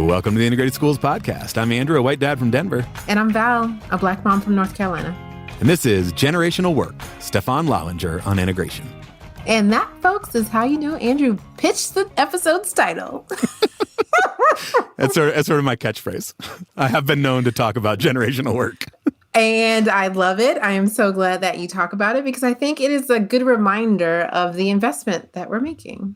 Welcome to the Integrated Schools Podcast. I'm Andrew, a white dad from Denver. And I'm Val, a black mom from North Carolina. And this is Generational Work, Stefan Lallinger on integration. And that, folks, is how you know Andrew pitched the episode's title. That's sort of my catchphrase. I have been known to talk about generational work. And I love it. I am so glad that you talk about it because I think it is a good reminder of the investment that we're making.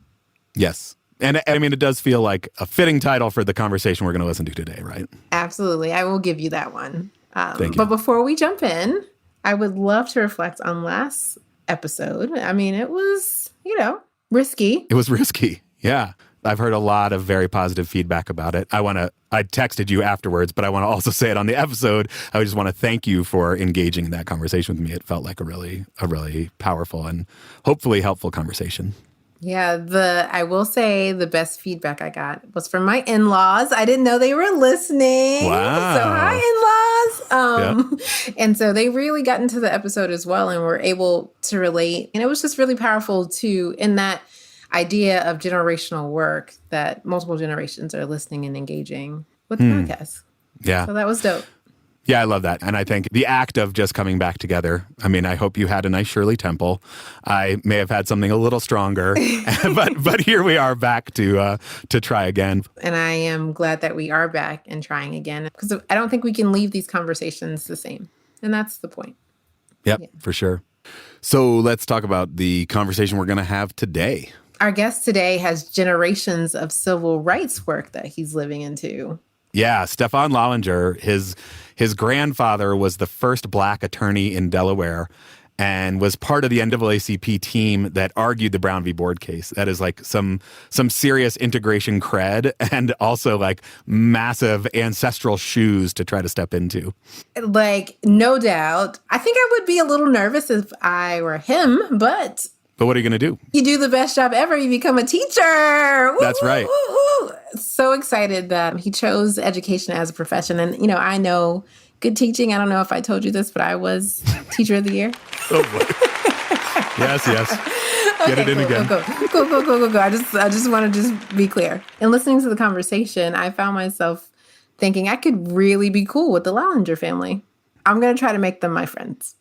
Yes. And I mean, it does feel like a fitting title for the conversation we're going to listen to today, right? Absolutely. I will give you that one. Thank you. But before we jump in, I would love to reflect on last episode. I mean, it was, risky. It was risky. Yeah. I've heard a lot of very positive feedback about it. I texted you afterwards, but I want to also say it on the episode. I just want to thank you for engaging in that conversation with me. It felt like a really powerful and hopefully helpful conversation. Yeah, I will say the best feedback I got was from my in-laws. I didn't know they were listening. Wow. So hi, in-laws. And so they really got into the episode as well and were able to relate. And it was just really powerful too, in that idea of generational work, that multiple generations are listening and engaging with the podcast. Yeah. So that was dope. Yeah, I love that. And I think the act of just coming back together, I mean, I hope you had a nice Shirley Temple. I may have had something a little stronger, but here we are back to try again. And I am glad that we are back and trying again, because I don't think we can leave these conversations the same. And that's the point. Yep, for sure. So let's talk about the conversation we're going to have today. Our guest today has generations of civil rights work that he's living into. Yeah, Stefan Lallinger, his grandfather was the first black attorney in Delaware and was part of the NAACP team that argued the Brown v. Board case. That is like some serious integration cred and also like massive ancestral shoes to try to step into. Like, no doubt. I think I would be a little nervous if I were him, but what are you going to do? You do the best job ever. You become a teacher. Woo, That's right. Woo, woo. So excited that he chose education as a profession. And, I know good teaching. I don't know if I told you this, but I was teacher of the year. Oh, boy. Yes. Get it in again. Go. I just want to just be clear. In listening to the conversation, I found myself thinking I could really be cool with the Lallinger family. I'm going to try to make them my friends.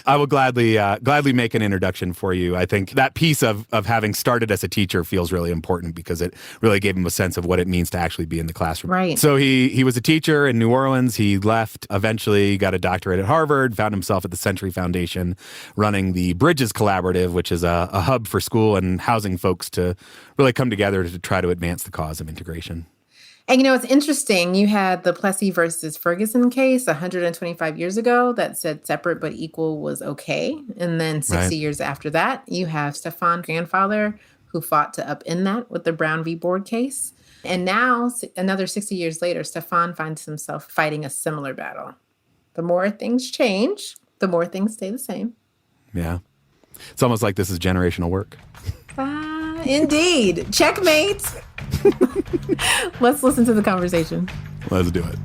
I will gladly make an introduction for you. I think that piece of having started as a teacher feels really important because it really gave him a sense of what it means to actually be in the classroom. Right. So he was a teacher in New Orleans. He left, eventually got a doctorate at Harvard, found himself at the Century Foundation running the Bridges Collaborative, which is a hub for school and housing folks to really come together to try to advance the cause of integration. And, it's interesting. You had the Plessy versus Ferguson case 125 years ago that said separate but equal was okay. And then 60 years after that, you have Stefan's grandfather who fought to upend that with the Brown v. Board case. And now, another 60 years later, Stefan finds himself fighting a similar battle. The more things change, the more things stay the same. Yeah. It's almost like this is generational work. Indeed. Checkmate. Let's listen to the conversation. Let's do it.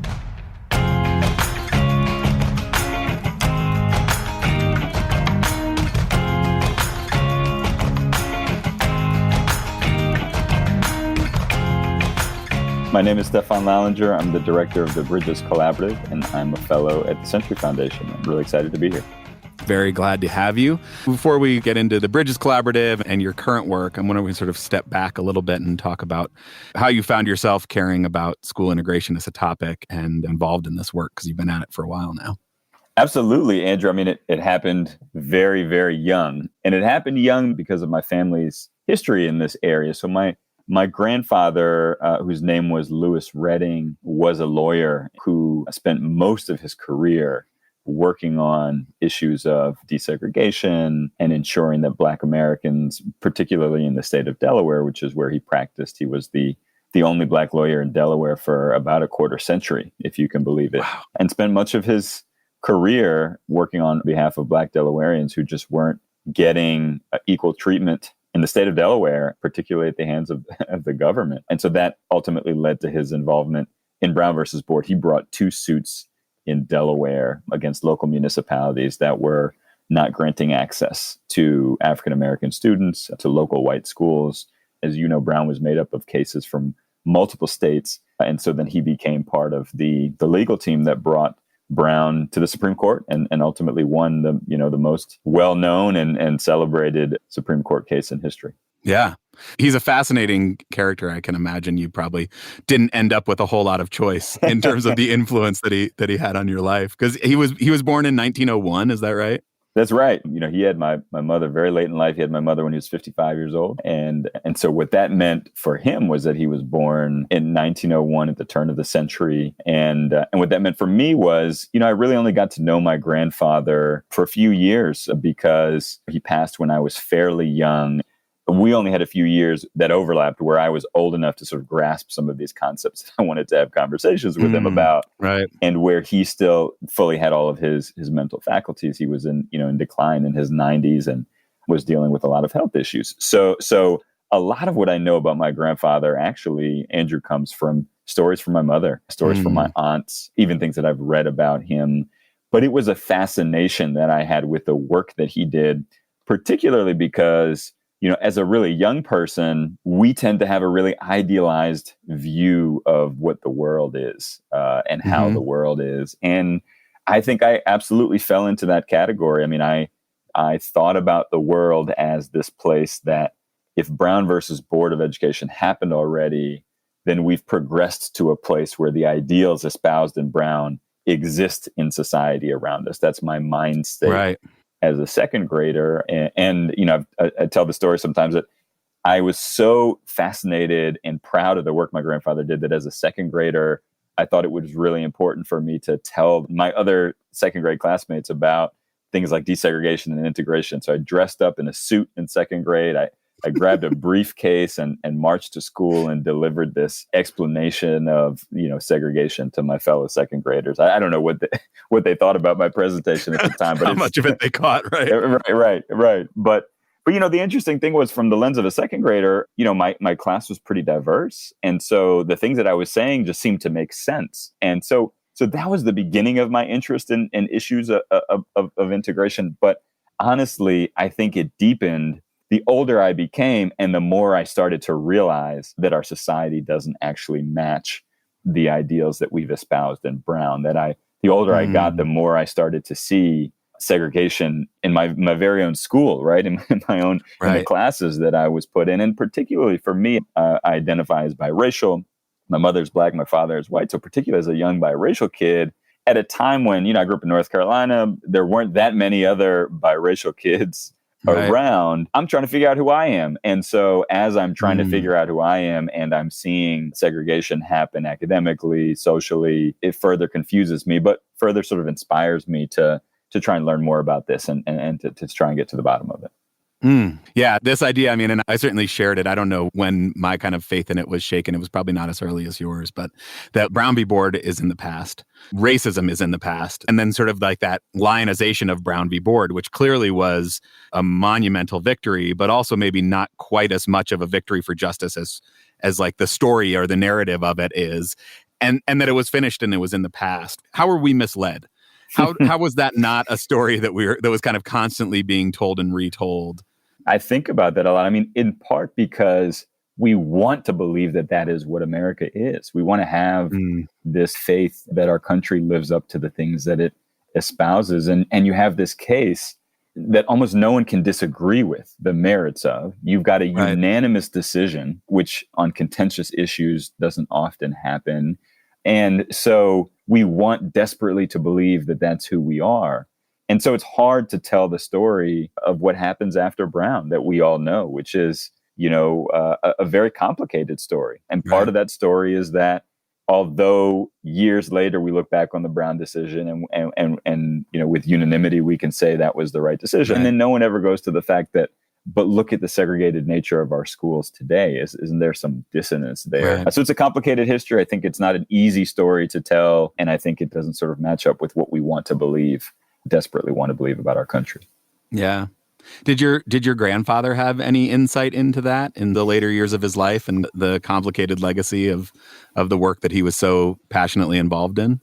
My name is Stefan Lallinger. I'm the director of the Bridges Collaborative, and I'm a fellow at the Century Foundation. I'm really excited to be here. Very glad to have you. Before we get into the Bridges Collaborative and your current work, I'm wondering if we sort of step back a little bit and talk about how you found yourself caring about school integration as a topic and involved in this work, because you've been at it for a while now. Absolutely, Andrew. I mean, it happened very, very young. And it happened young because of my family's history in this area. So my grandfather, whose name was Lewis Redding, was a lawyer who spent most of his career working on issues of desegregation and ensuring that Black Americans, particularly in the state of Delaware, which is where he practiced, he was the only Black lawyer in Delaware for about a quarter century, if you can believe it, Wow. And spent much of his career working on behalf of Black Delawareans who just weren't getting equal treatment in the state of Delaware, particularly at the hands of the government. And so that ultimately led to his involvement in Brown versus Board. He brought 2 suits in Delaware against local municipalities that were not granting access to African-American students, to local white schools. As you know, Brown was made up of cases from multiple states. And so then he became part of the legal team that brought Brown to the Supreme Court and ultimately won the most well-known and celebrated Supreme Court case in history. Yeah. He's a fascinating character. I can imagine you probably didn't end up with a whole lot of choice in terms of the influence that he had on your life, because he was born in 1901. Is that right? That's right. He had my mother very late in life. He had my mother when he was 55 years old. And so what that meant for him was that he was born in 1901 at the turn of the century. And what that meant for me was, I really only got to know my grandfather for a few years because he passed when I was fairly young. We only had a few years that overlapped where I was old enough to sort of grasp some of these concepts that I wanted to have conversations with him about. Right. And where he still fully had all of his mental faculties. He was in decline in his 90s and was dealing with a lot of health issues. So a lot of what I know about my grandfather, actually, Andrew, comes from stories from my mother, stories from my aunts, even things that I've read about him. But it was a fascination that I had with the work that he did, particularly because as a really young person, we tend to have a really idealized view of what the world is and how the world is. And I think I absolutely fell into that category. I mean, I thought about the world as this place that if Brown versus Board of Education happened already, then we've progressed to a place where the ideals espoused in Brown exist in society around us. That's my mind state. Right. As a second grader. And I tell the story sometimes that I was so fascinated and proud of the work my grandfather did that as a second grader, I thought it was really important for me to tell my other second grade classmates about things like desegregation and integration. So I dressed up in a suit in second grade. I grabbed a briefcase and marched to school and delivered this explanation of, segregation to my fellow second graders. I don't know what they thought about my presentation at the time, but how much of it they caught, right? Right. But the interesting thing was, from the lens of a second grader, my class was pretty diverse. And so the things that I was saying just seemed to make sense. And so that was the beginning of my interest in issues of integration. But honestly, I think it deepened the older I became and the more I started to realize that our society doesn't actually match the ideals that we've espoused in Brown. The older I got, the more I started to see segregation in my very own school, right? In my own in the classes that I was put in. And particularly for me, I identify as biracial. My mother's Black, my father is white. So particularly as a young biracial kid, at a time when, I grew up in North Carolina, there weren't that many other biracial kids around. I'm trying to figure out who I am. And so as I'm trying to figure out who I am and I'm seeing segregation happen academically, socially, it further confuses me, but further sort of inspires me to try and learn more about this and to try and get to the bottom of it. Yeah, this idea, and I certainly shared it. I don't know when my kind of faith in it was shaken. It was probably not as early as yours, but that Brown v. Board is in the past. Racism is in the past. And then sort of like that lionization of Brown v. Board, which clearly was a monumental victory, but also maybe not quite as much of a victory for justice as like the story or the narrative of it is. And that it was finished and it was in the past. How were we misled? How was that not a story that was kind of constantly being told and retold? I think about that a lot. In part because we want to believe that is what America is. We want to have this faith that our country lives up to the things that it espouses. And you have this case that almost no one can disagree with the merits of. You've got a unanimous decision, which on contentious issues doesn't often happen. And so we want desperately to believe that that's who we are. And so it's hard to tell the story of what happens after Brown that we all know, which is, a very complicated story. And part of that story is that although years later we look back on the Brown decision and with unanimity, we can say that was the right decision. And then no one ever goes to the fact that, but look at the segregated nature of our schools today. Isn't there some dissonance there? So it's a complicated history. I think it's not an easy story to tell. And I think it doesn't sort of match up with what we want to believe, desperately want to believe about our country. Yeah. Did your grandfather have any insight into that in the later years of his life and the complicated legacy of the work that he was so passionately involved in?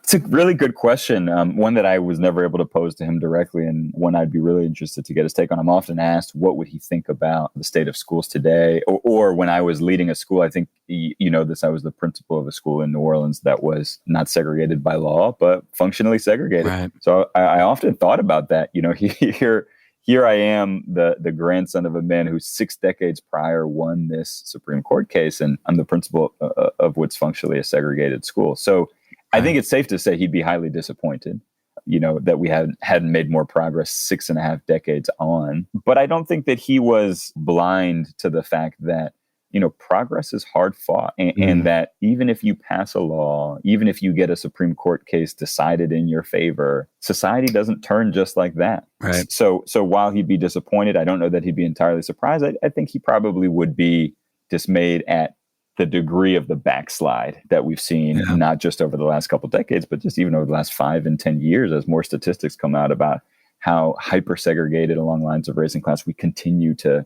It's a really good question. One that I was never able to pose to him directly, and one I'd be really interested to get his take on. I'm often asked, what would he think about the state of schools today? Or when I was leading a school, I think, you know this, I was the principal of a school in New Orleans that was not segregated by law, but functionally segregated. Right. So I often thought about that. You know, here I am, the grandson of a man who 6 decades prior won this Supreme Court case, and I'm the principal of what's functionally a segregated school. So I think it's safe to say he'd be highly disappointed, you know, that we hadn't made more progress 6.5 decades on. But I don't think that he was blind to the fact that, you know, progress is hard fought, and that even if you pass a law, even if you get a Supreme Court case decided in your favor, society doesn't turn just like that. Right. So while he'd be disappointed, I don't know that he'd be entirely surprised. I think he probably would be dismayed at the degree of the backslide that we've seen, not just over the last couple of decades, but just even over the last 5 and 10 years, as more statistics come out about how hyper segregated along lines of race and class we continue to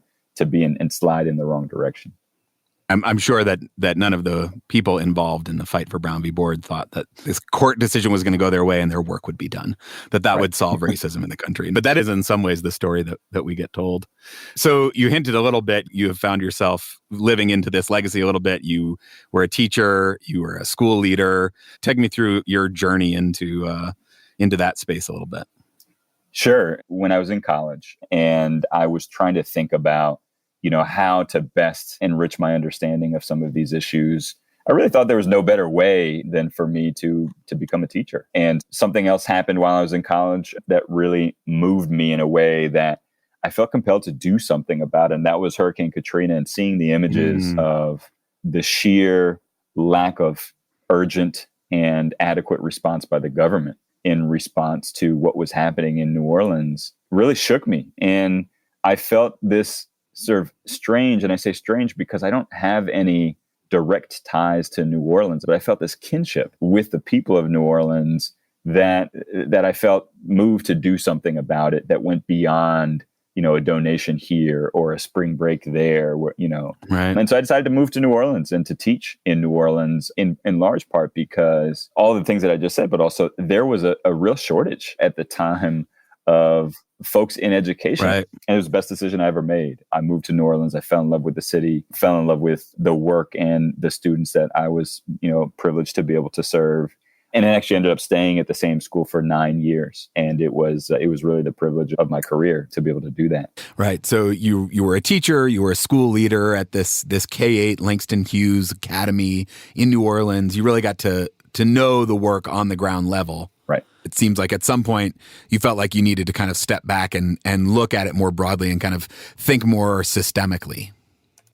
be and slide in the wrong direction. I'm sure that none of the people involved in the fight for Brown v. Board thought that this court decision was going to go their way and their work would be done, that would solve racism in the country. But that is in some ways the story that we get told. So you hinted a little bit, you have found yourself living into this legacy a little bit. You were a teacher, you were a school leader. Take me through your journey into that space a little bit. Sure. When I was in college and I was trying to think about, you know, how to best enrich my understanding of some of these issues, I really thought there was no better way than for me to become a teacher. And something else happened while I was in college that really moved me in a way that I felt compelled to do something about it. And that was Hurricane Katrina, and seeing the images of the sheer lack of urgent and adequate response by the government in response to what was happening in New Orleans really shook me. And I felt this sort of strange, and I say strange because I don't have any direct ties to New Orleans, but I felt this kinship with the people of New Orleans that I felt moved to do something about it that went beyond, you know, a donation here or a spring break there, where, you know. Right. And so I decided to move to New Orleans and to teach in New Orleans in large part because all the things that I just said, but also there was a real shortage at the time of folks in education. Right. And it was the best decision I ever made. I moved to New Orleans. I fell in love with the city, fell in love with the work and the students that I was, you know, privileged to be able to serve. And I actually ended up staying at the same school for 9 years. And it was really the privilege of my career to be able to do that. Right. So you were a teacher, you were a school leader at this K-8 Langston Hughes Academy in New Orleans. You really got to know the work on the ground level. Right. It seems like at some point you felt like you needed to kind of step back and look at it more broadly and kind of think more systemically.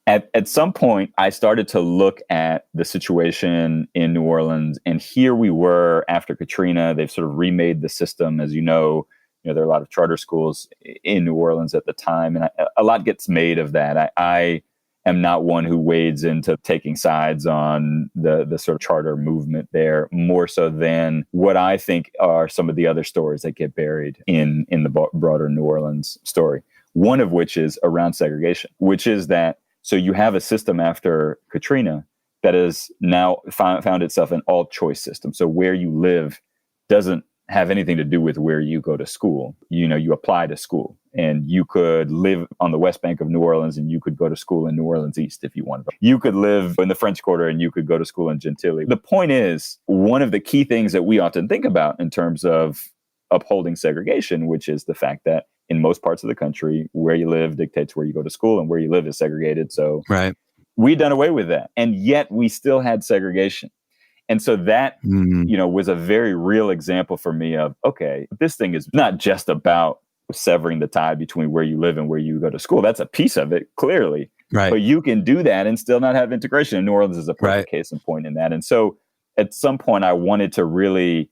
At some point, I started to look at the situation in New Orleans, and here we were after Katrina. They've sort of remade the system. As you know, there are a lot of charter schools in New Orleans at the time, and a lot gets made of that. I am not one who wades into taking sides on the sort of charter movement there, more so than what I think are some of the other stories that get buried in the broader New Orleans story. One of which is around segregation, which is that, so you have a system after Katrina that has now found itself an all-choice system. So where you live doesn't have anything to do with where you go to school. You apply to school, and you could live on the West Bank of New Orleans and you could go to school in New Orleans East if you wanted. You could live in the French Quarter and you could go to school in Gentilly. The point is, one of the key things that we often think about in terms of upholding segregation, which is the fact that in most parts of the country, where you live dictates where you go to school, and where you live is segregated. So right. We'd done away with that. And yet we still had segregation. And so that, was a very real example for me of, okay, this thing is not just about severing the tie between where you live and where you go to school. That's a piece of it, clearly. Right. But you can do that and still not have integration. And New Orleans is a perfect case in point in that. And so at some point, I wanted to really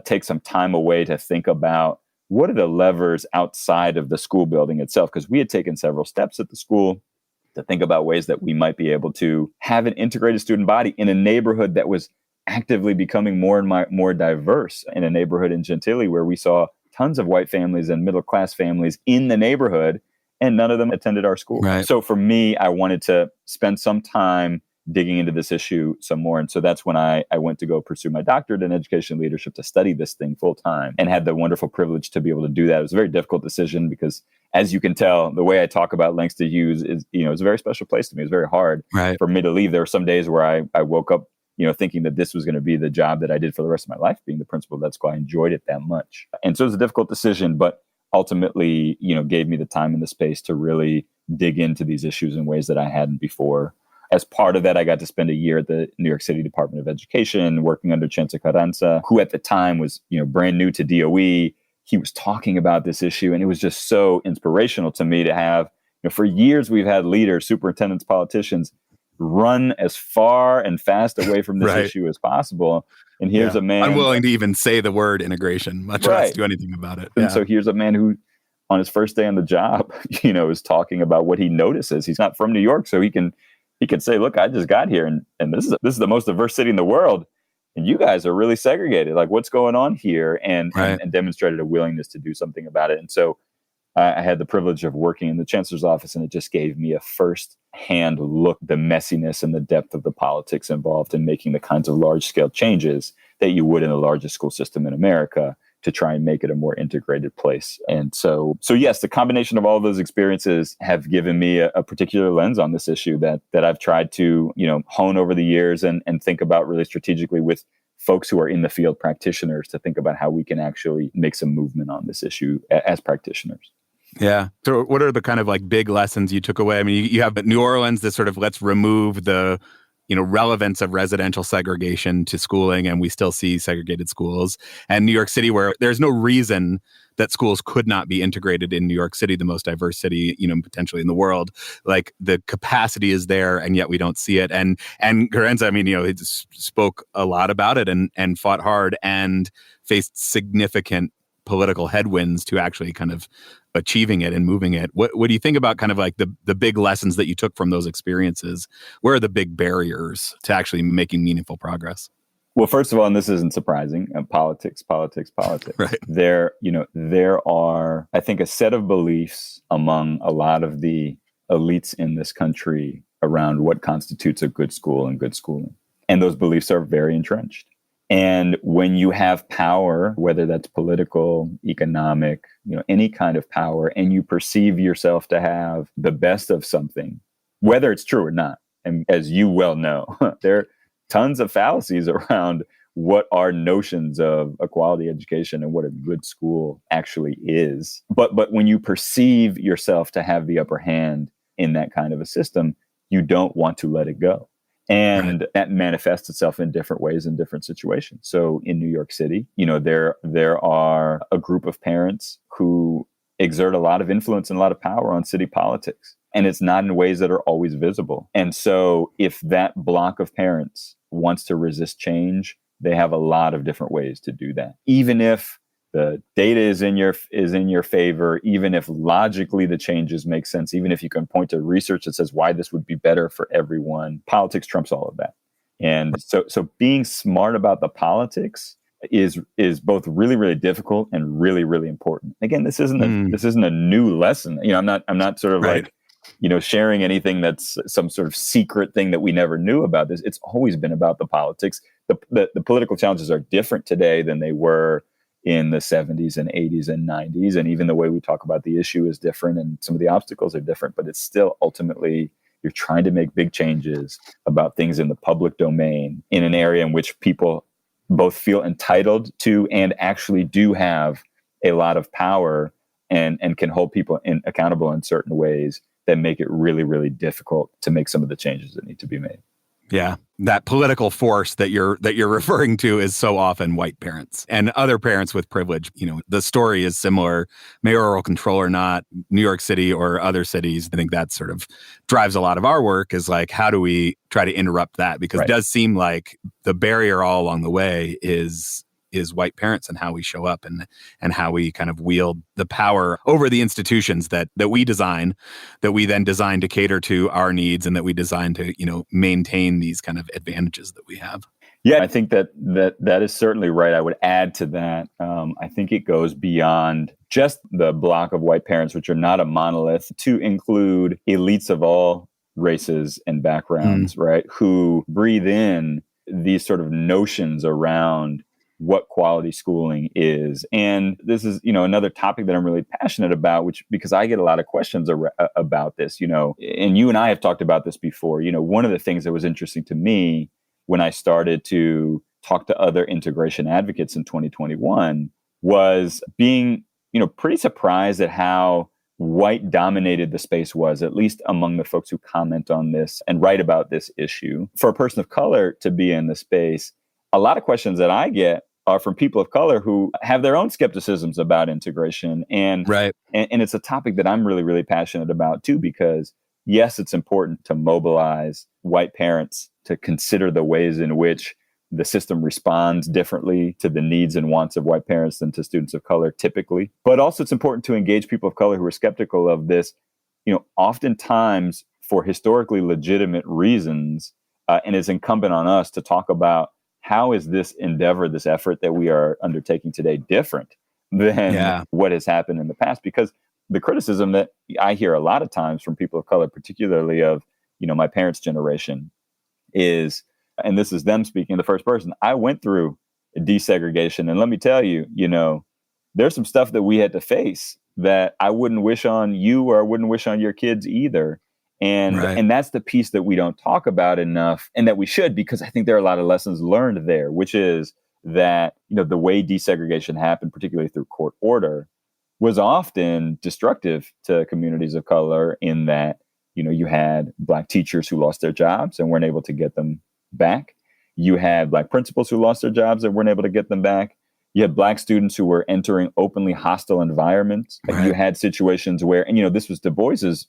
take some time away to think about what are the levers outside of the school building itself? Because we had taken several steps at the school to think about ways that we might be able to have an integrated student body in a neighborhood that was actively becoming more and more diverse, in a neighborhood in Gentilly where we saw tons of white families and middle-class families in the neighborhood, and none of them attended our school. Right. So for me, I wanted to spend some time digging into this issue some more. And so that's when I went to go pursue my doctorate in education leadership to study this thing full time, and had the wonderful privilege to be able to do that. It was a very difficult decision because, as you can tell, the way I talk about Langston Hughes is, it's a very special place to me. It's very hard for me to leave. There were some days where I woke up, thinking that this was going to be the job that I did for the rest of my life, being the principal of that school. I enjoyed it that much. And so it was a difficult decision, but ultimately, gave me the time and the space to really dig into these issues in ways that I hadn't before. As part of that, I got to spend a year at the New York City Department of Education, working under Chancellor Carranza, who at the time was, brand new to DOE. He was talking about this issue, and it was just so inspirational to me to have, for years we've had leaders, superintendents, politicians run as far and fast away from this issue as possible. And here's a man unwilling to even say the word integration, much less do anything about it. And so here's a man who, on his first day on the job, is talking about what he notices. He's not from New York, so he can say, look, I just got here, and this is the most diverse city in the world, and you guys are really segregated. Like, what's going on here? And demonstrated a willingness to do something about it. And so I had the privilege of working in the chancellor's office, and it just gave me a first-hand look at the messiness and the depth of the politics involved in making the kinds of large-scale changes that you would in the largest school system in America to try and make it a more integrated place. And so yes, the combination of all of those experiences have given me a particular lens on this issue that I've tried to, hone over the years and think about really strategically with folks who are in the field, practitioners, to think about how we can actually make some movement on this issue as practitioners. Yeah. So what are the kind of like big lessons you took away? I mean, you have New Orleans, this sort of let's remove the relevance of residential segregation to schooling, and we still see segregated schools. And New York City, where there's no reason that schools could not be integrated in New York City, the most diverse city, potentially in the world. Like, the capacity is there, and yet we don't see it. And Carranza, he spoke a lot about it and fought hard and faced significant political headwinds to actually kind of achieving it and moving it. What do you think about kind of like the big lessons that you took from those experiences? Where are the big barriers to actually making meaningful progress? Well, first of all, and this isn't surprising, politics. Right. There are, I think, a set of beliefs among a lot of the elites in this country around what constitutes a good school and good schooling. And those beliefs are very entrenched. And when you have power, whether that's political, economic, any kind of power, and you perceive yourself to have the best of something, whether it's true or not, and as you well know, there are tons of fallacies around what our notions of a quality education and what a good school actually is. But when you perceive yourself to have the upper hand in that kind of a system, you don't want to let it go. And that manifests itself in different ways in different situations. So in New York City, there are a group of parents who exert a lot of influence and a lot of power on city politics. And it's not in ways that are always visible. And so if that block of parents wants to resist change, they have a lot of different ways to do that. Even if the data is in your favor, even if logically the changes make sense, even if you can point to research that says why this would be better for everyone, politics trumps all of that. And so being smart about the politics is both really, really difficult and really, really important. Again, this isn't a new lesson. I'm not sort of like, sharing anything that's some sort of secret thing that we never knew about this. It's always been about the politics. The political challenges are different today than they were in the 70s and 80s and 90s. And even the way we talk about the issue is different, and some of the obstacles are different, but it's still ultimately, you're trying to make big changes about things in the public domain in an area in which people both feel entitled to and actually do have a lot of power and can hold people accountable in certain ways that make it really, really difficult to make some of the changes that need to be made. Yeah, that political force that you're referring to is so often white parents and other parents with privilege. The story is similar, mayoral control or not, New York City or other cities. I think that sort of drives a lot of our work, is like, how do we try to interrupt that? Because It does seem like the barrier all along the way is white parents and how we show up and how we kind of wield the power over the institutions that we design, that we then design to cater to our needs, and that we design to, maintain these kind of advantages that we have. Yeah, I think that is certainly right. I would add to that. I think it goes beyond just the block of white parents, which are not a monolith, to include elites of all races and backgrounds, right? Who breathe in these sort of notions around what quality schooling is. And this is, another topic that I'm really passionate about, because I get a lot of questions about this, and you and I have talked about this before. One of the things that was interesting to me when I started to talk to other integration advocates in 2021 was being, pretty surprised at how white dominated the space was, at least among the folks who comment on this and write about this issue. For a person of color to be in the space, a lot of questions that I get are from people of color who have their own skepticisms about integration. And it's a topic that I'm really, really passionate about too, because yes, it's important to mobilize white parents to consider the ways in which the system responds differently to the needs and wants of white parents than to students of color typically. But also it's important to engage people of color who are skeptical of this, oftentimes for historically legitimate reasons. And it's incumbent on us to talk about how is this endeavor, this effort that we are undertaking today different than what has happened in the past? Because the criticism that I hear a lot of times from people of color, particularly of, my parents' generation, is, and this is them speaking in the first person, I went through desegregation. And let me tell you, there's some stuff that we had to face that I wouldn't wish on you or I wouldn't wish on your kids either. And that's the piece that we don't talk about enough, and that we should, because I think there are a lot of lessons learned there, which is that, the way desegregation happened, particularly through court order, was often destructive to communities of color in that, you had Black teachers who lost their jobs and weren't able to get them back. You had Black principals who lost their jobs and weren't able to get them back. You had Black students who were entering openly hostile environments. You had situations where, and this was Du Bois's,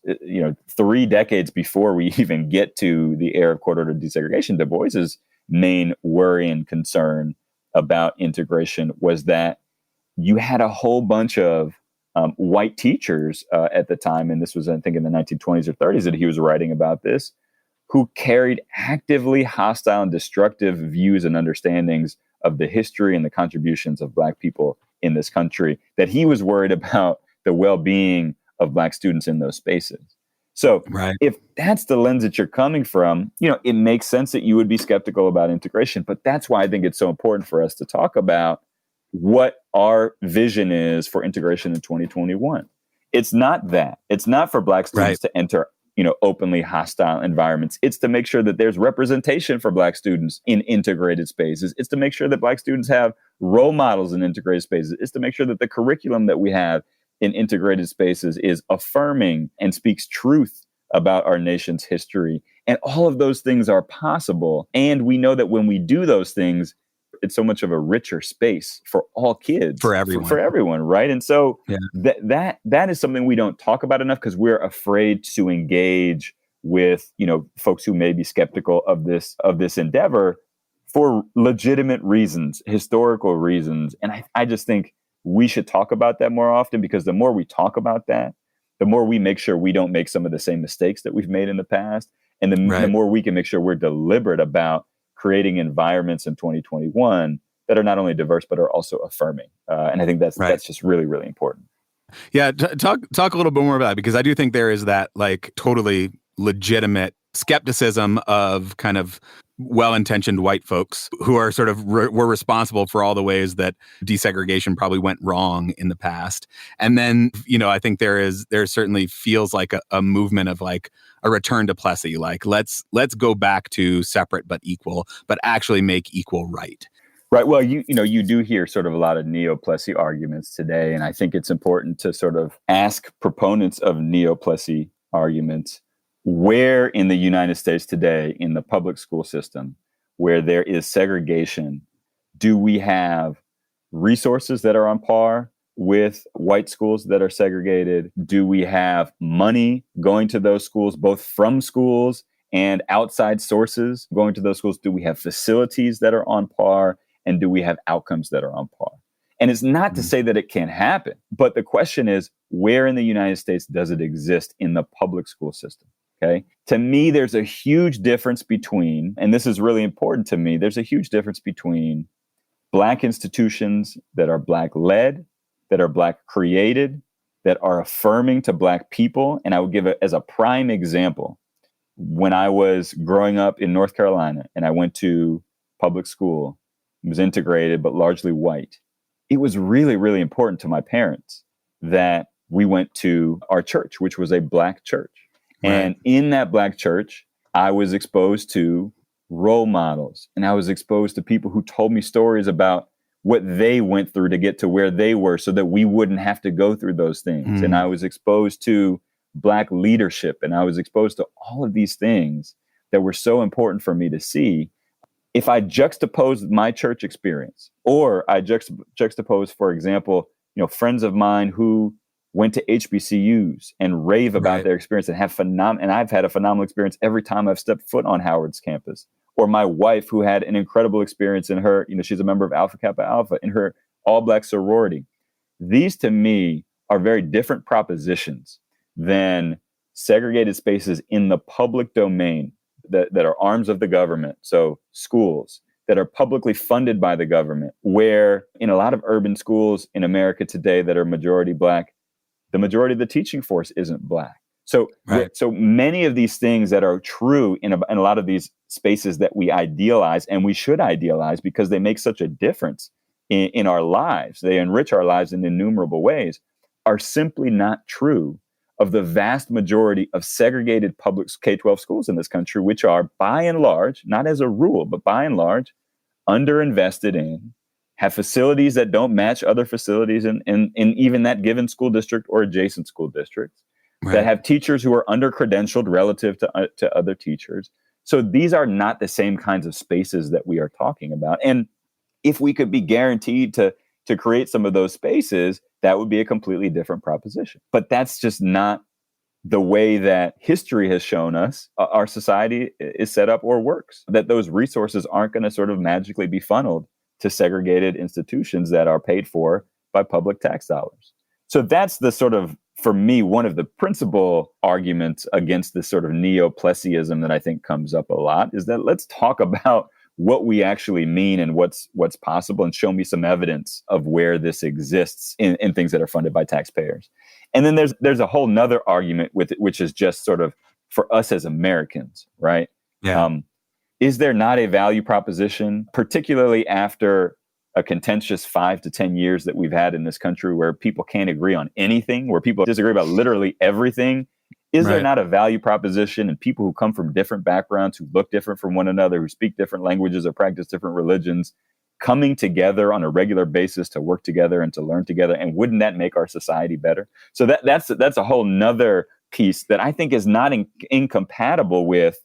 3 decades before we even get to the era of court-ordered desegregation, Du Bois's main worry and concern about integration was that you had a whole bunch of white teachers at the time, and this was, I think, in the 1920s or 30s that he was writing about this, who carried actively hostile and destructive views and understandings of the history and the contributions of Black people in this country, that he was worried about the well-being of Black students in those spaces. So if that's the lens that you're coming from, it makes sense that you would be skeptical about integration. But that's why I think it's so important for us to talk about what our vision is for integration in 2021. It's not that. It's not for Black students to enter openly hostile environments. It's to make sure that there's representation for Black students in integrated spaces. It's to make sure that Black students have role models in integrated spaces. It's to make sure that the curriculum that we have in integrated spaces is affirming and speaks truth about our nation's history. And all of those things are possible. And we know that when we do those things, it's so much of a richer space for all kids, for everyone, right? And so that is something we don't talk about enough because we're afraid to engage with, folks who may be skeptical of this endeavor for legitimate reasons, historical reasons. And I just think we should talk about that more often, because the more we talk about that, the more we make sure we don't make some of the same mistakes that we've made in the past. And the more we can make sure we're deliberate about creating environments in 2021 that are not only diverse, but are also affirming. And I think that's just really, really important. Yeah. Talk a little bit more about it, because I do think there is that totally legitimate skepticism of kind of well-intentioned white folks who are sort of were responsible for all the ways that desegregation probably went wrong in the past. And then, I think there certainly feels like a movement of a return to Plessy, let's go back to separate but equal, but actually make equal right. Right. Well, you do hear sort of a lot of neo-Plessy arguments today. And I think it's important to sort of ask proponents of neo-Plessy arguments, where in the United States today, in the public school system, where there is segregation, do we have resources that are on par with white schools that are segregated? Do we have money going to those schools, both from schools and outside sources going to those schools? Do we have facilities that are on par? And do we have outcomes that are on par? And it's not to say that it can't happen, but the question is, where in the United States does it exist in the public school system? Okay. To me, there's a huge difference between, and this is really important to me, there's a huge difference between Black institutions that are Black led, that are Black created, that are affirming to Black people. And I would give it as a prime example, when I was growing up in North Carolina and I went to public school, it was integrated, but largely white. It was really, really important to my parents that we went to our church, which was a Black church. Right. And in that Black church, I was exposed to role models, and I was exposed to people who told me stories about what they went through to get to where they were so that we wouldn't have to go through those things. And I was exposed to Black leadership, and I was exposed to all of these things that were so important for me to see. If I juxtapose my church experience, or I juxtapose, for example, friends of mine who went to HBCUs and rave about their experience and and I've had a phenomenal experience every time I've stepped foot on Howard's campus. Or my wife, who had an incredible experience in her, she's a member of Alpha Kappa Alpha in her all-Black sorority. These, to me, are very different propositions than segregated spaces in the public domain that are arms of the government. So schools that are publicly funded by the government, where in a lot of urban schools in America today that are majority Black, the majority of the teaching force isn't Black. So, so many of these things that are true in a lot of these spaces that we idealize, and we should idealize because they make such a difference in our lives, they enrich our lives in innumerable ways, are simply not true of the vast majority of segregated public K-12 schools in this country, which are by and large, not as a rule, but by and large, underinvested in, have facilities that don't match other facilities in even that given school district or adjacent school districts. That have teachers who are under-credentialed relative to other teachers. So these are not the same kinds of spaces that we are talking about. And if we could be guaranteed to create some of those spaces, that would be a completely different proposition. But that's just not the way that history has shown us our society is set up or works. That those resources aren't going to sort of magically be funneled to segregated institutions that are paid for by public tax dollars. So that's the sort of, for me, one of the principal arguments against this sort of neo-Plessyism that I think comes up a lot is that let's talk about what we actually mean and what's possible, and show me some evidence of where this exists in things that are funded by taxpayers. And then there's a whole nother argument with it, which is just sort of for us as Americans, right? Yeah. Is there not a value proposition, particularly after a contentious 5 to 10 years that we've had in this country where people can't agree on anything, where people disagree about literally everything? Is there not a value proposition, and people who come from different backgrounds, who look different from one another, who speak different languages or practice different religions, coming together on a regular basis to work together and to learn together? And wouldn't that make our society better? So that's a whole nother piece that I think is not incompatible with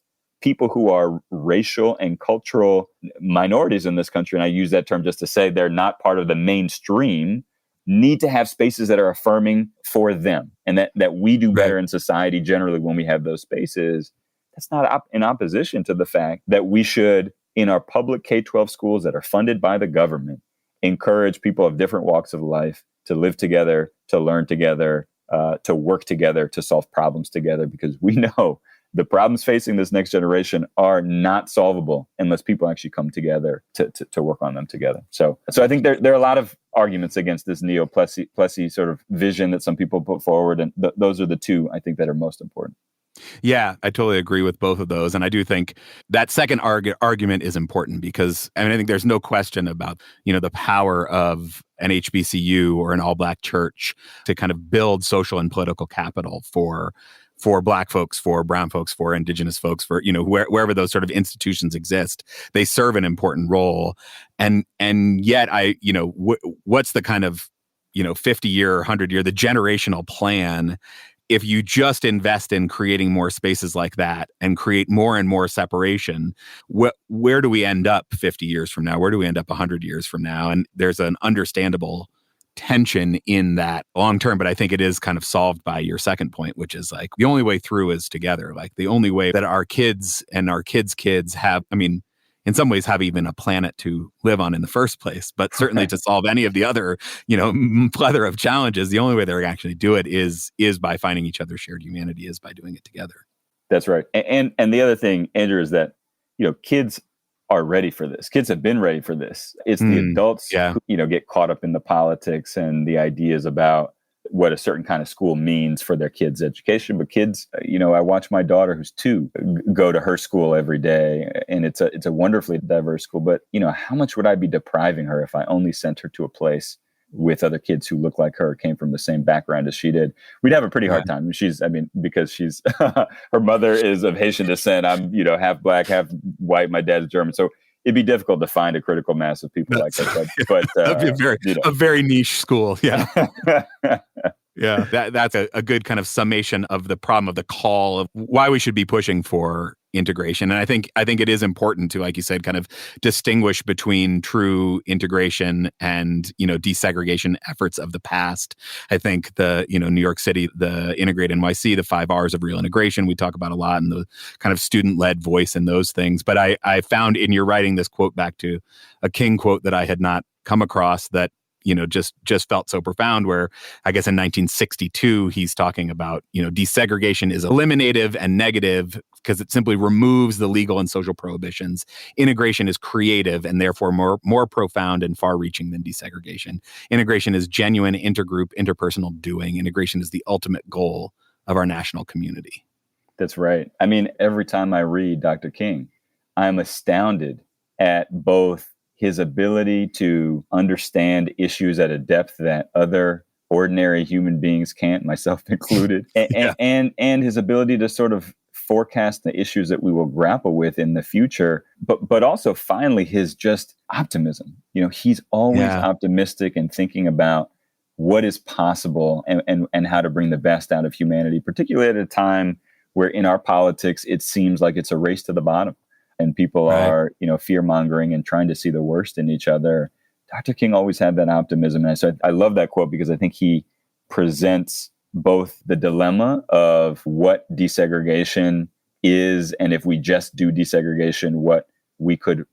people who are racial and cultural minorities in this country. And I use that term just to say they're not part of the mainstream, need to have spaces that are affirming for them, and that we do better in society generally when we have those spaces. That's not in opposition to the fact that we should, in our public K-12 schools that are funded by the government, encourage people of different walks of life to live together, to learn together, to work together, to solve problems together, because we know the problems facing this next generation are not solvable unless people actually come together to work on them together. So I think there are a lot of arguments against this neo-Plessy sort of vision that some people put forward, and those are the two I think that are most important. Yeah, I totally agree with both of those. And I do think that second argument is important because, I think there's no question about, the power of an HBCU or an all-Black church to kind of build social and political capital for Black folks, for brown folks, for Indigenous folks, for, wherever those sort of institutions exist. They serve an important role. And yet what's the kind of, 50-year, 100-year, the generational plan if you just invest in creating more spaces like that and create more and more separation? Where do we end up 50 years from now? Where do we end up 100 years from now? And there's an understandable tension in that long term, but I think it is kind of solved by your second point, which is like the only way through is together. Like the only way that our kids and our kids' kids have, in some ways have even a planet to live on in the first place, but certainly to solve any of the other, plethora of challenges, the only way they're actually do it is by finding each other's shared humanity, is by doing it together. That's right. And the other thing, Andrew, is that, kids are ready for this. Kids have been ready for this. It's the adults who, get caught up in the politics and the ideas about what a certain kind of school means for their kids' education. But kids, I watch my daughter, who's 2, go to her school every day, and it's a wonderfully diverse school. But how much would I be depriving her if I only sent her to a place with other kids who look like her, came from the same background as she did? We'd have a pretty hard time. Because she's her mother is of Haitian descent. I'm half black, half white. My dad's German, so it'd be difficult to find a critical mass of people like that. But that'd be a very niche school. Yeah. Yeah, that's a good kind of summation of the problem, of the call of why we should be pushing for integration. And I think it is important to, like you said, kind of distinguish between true integration and, desegregation efforts of the past. I think New York City, the Integrate NYC, the 5 R's of real integration, we talk about a lot, and the kind of student-led voice in those things. But I found in your writing this quote back to a King quote that I had not come across that just felt so profound, where I guess in 1962, he's talking about, desegregation is eliminative and negative because it simply removes the legal and social prohibitions. Integration is creative and therefore more profound and far-reaching than desegregation. Integration is genuine intergroup, interpersonal doing. Integration is the ultimate goal of our national community. That's right. I mean, every time I read Dr. King, I'm astounded at both his ability to understand issues at a depth that other ordinary human beings can't, myself included, and his ability to sort of forecast the issues that we will grapple with in the future, but also finally his just optimism. He's always optimistic and thinking about what is possible and how to bring the best out of humanity, particularly at a time where in our politics it seems like it's a race to the bottom. And people are, fear-mongering and trying to see the worst in each other. Dr. King always had that optimism. And so I love that quote because I think he presents both the dilemma of what desegregation is, and if we just do desegregation, what we could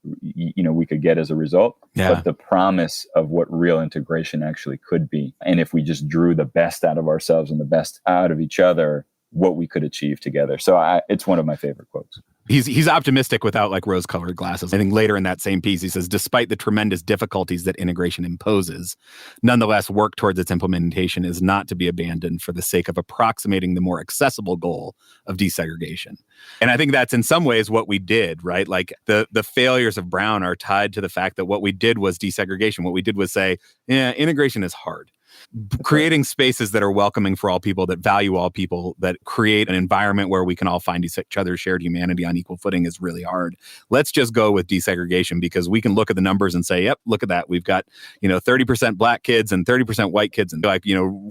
get as a result, but the promise of what real integration actually could be. And if we just drew the best out of ourselves and the best out of each other, what we could achieve together. So it's one of my favorite quotes. He's optimistic without like rose-colored glasses. I think later in that same piece, he says, despite the tremendous difficulties that integration imposes, nonetheless, work towards its implementation is not to be abandoned for the sake of approximating the more accessible goal of desegregation. And I think that's in some ways what we did, right? Like the failures of Brown are tied to the fact that what we did was desegregation. What we did was say, integration is hard. Creating spaces that are welcoming for all people, that value all people, that create an environment where we can all find each other's shared humanity on equal footing is really hard. Let's just go with desegregation because we can look at the numbers and say, yep, look at that. We've got, 30% black kids and 30% white kids, and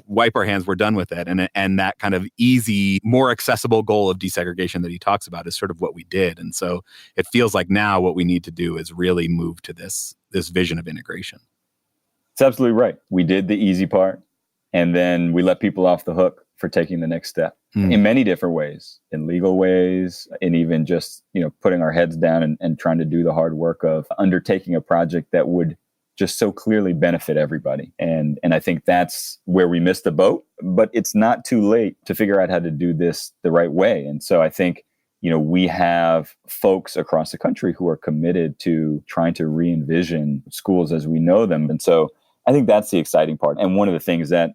wipe our hands, we're done with it. And that kind of easy, more accessible goal of desegregation that he talks about is sort of what we did. And so it feels like now what we need to do is really move to this vision of integration. It's absolutely right. We did the easy part, and then we let people off the hook for taking the next step in many different ways, in legal ways, and even just, putting our heads down and trying to do the hard work of undertaking a project that would just so clearly benefit everybody. And I think that's where we missed the boat, but it's not too late to figure out how to do this the right way. And so I think, we have folks across the country who are committed to trying to re-envision schools as we know them. And so I think that's the exciting part. And one of the things that,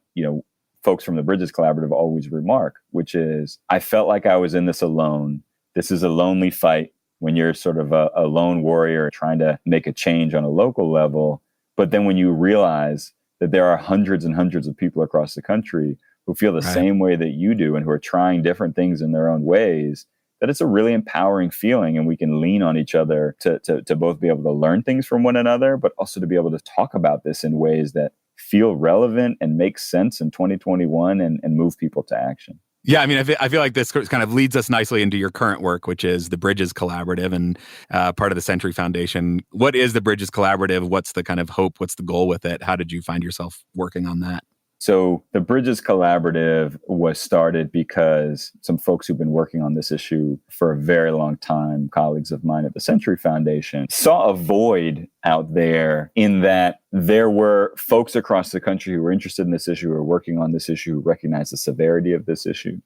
folks from the Bridges Collaborative always remark, which is, I felt like I was in this alone. This is a lonely fight when you're sort of a lone warrior trying to make a change on a local level. But then when you realize that there are hundreds and hundreds of people across the country who feel the same way that you do and who are trying different things in their own ways, that it's a really empowering feeling, and we can lean on each other to both be able to learn things from one another, but also to be able to talk about this in ways that feel relevant and make sense in 2021 and move people to action. Yeah, I mean, I feel like this kind of leads us nicely into your current work, which is the Bridges Collaborative and part of the Century Foundation. What is the Bridges Collaborative? What's the kind of hope? What's the goal with it? How did you find yourself working on that? So the Bridges Collaborative was started because some folks who've been working on this issue for a very long time, colleagues of mine at the Century Foundation, saw a void out there in that there were folks across the country who were interested in this issue, who were working on this issue, who recognized the severity of this issue.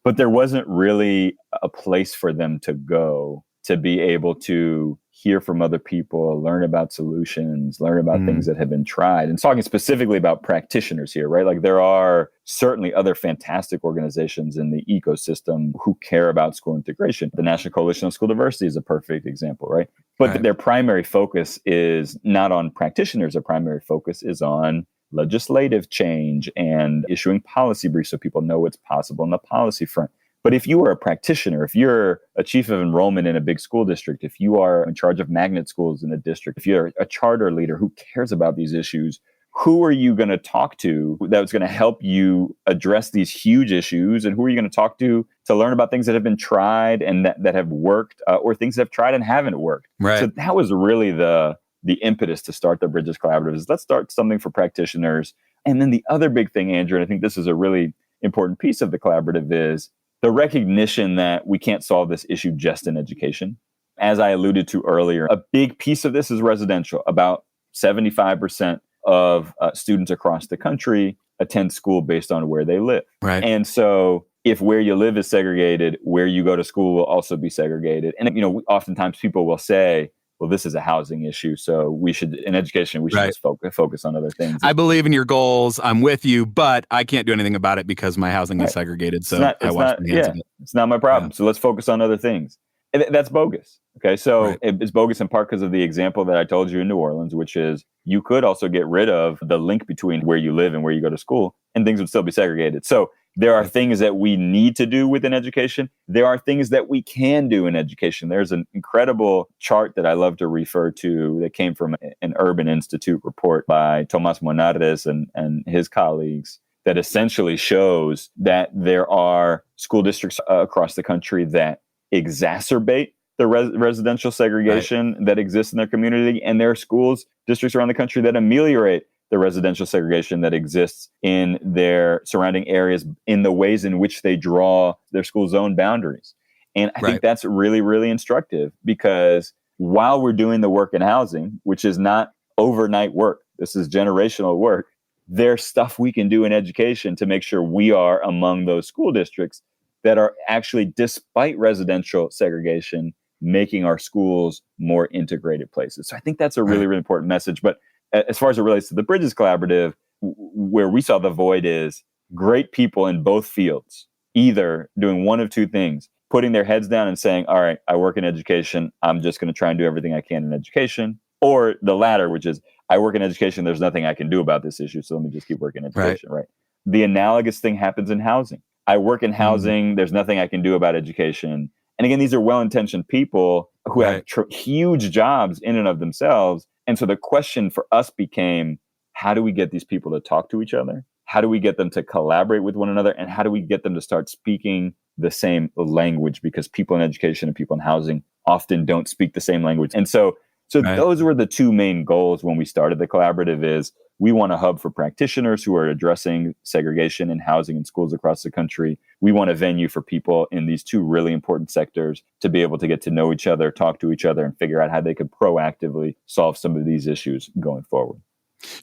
But there wasn't really a place for them to go to be able to hear from other people, learn about solutions, learn about things that have been tried. And talking specifically about practitioners here, right? Like there are certainly other fantastic organizations in the ecosystem who care about school integration. The National Coalition on School Diversity is a perfect example, right? But their primary focus is not on practitioners. Their primary focus is on legislative change and issuing policy briefs so people know what's possible on the policy front. But if you are a practitioner, if you're a chief of enrollment in a big school district, if you are in charge of magnet schools in a district, if you're a charter leader who cares about these issues, who are you going to talk to that's going to help you address these huge issues? And who are you going to talk to learn about things that have been tried and that have worked, or things that have tried and haven't worked? Right. So that was really the impetus to start the Bridges Collaborative, is let's start something for practitioners. And then the other big thing, Andrew, and I think this is a really important piece of the collaborative, is the recognition that we can't solve this issue just in education. As I alluded to earlier, a big piece of this is residential. About 75% of students across the country attend school based on where they live. Right. And so if where you live is segregated, where you go to school will also be segregated. And, oftentimes people will say, well, this is a housing issue, so we should, in education, we should just focus on other things. I believe in your goals. I'm with you, but I can't do anything about it because my housing is segregated. So I wash my hands of it. It's not my problem. Yeah. So let's focus on other things. And that's bogus. Okay, so it's bogus in part because of the example that I told you in New Orleans, which is you could also get rid of the link between where you live and where you go to school, and things would still be segregated. So there are things that we need to do within education. There are things that we can do in education. There's an incredible chart that I love to refer to that came from an Urban Institute report by Tomás Monardes and his colleagues that essentially shows that there are school districts across the country that exacerbate the residential segregation that exists in their community, and there are districts around the country that ameliorate the residential segregation that exists in their surrounding areas in the ways in which they draw their school zone boundaries. And I think that's really, really instructive, because while we're doing the work in housing, which is not overnight work, this is generational work, there's stuff we can do in education to make sure we are among those school districts that are actually, despite residential segregation, making our schools more integrated places. So I think that's a really, really important message. But as far as it relates to the Bridges Collaborative, where we saw the void is great people in both fields, either doing one of two things, putting their heads down and saying, all right, I work in education, I'm just going to try and do everything I can in education. Or the latter, which is, I work in education, there's nothing I can do about this issue, so let me just keep working in education, right? The analogous thing happens in housing. I work in housing, there's nothing I can do about education. And again, these are well-intentioned people who have huge jobs in and of themselves. And so the question for us became, how do we get these people to talk to each other? How do we get them to collaborate with one another? And how do we get them to start speaking the same language? Because people in education and people in housing often don't speak the same language. And so those were the two main goals when we started the collaborative. Is we want a hub for practitioners who are addressing segregation in housing and schools across the country. We want a venue for people in these two really important sectors to be able to get to know each other, talk to each other, and figure out how they could proactively solve some of these issues going forward.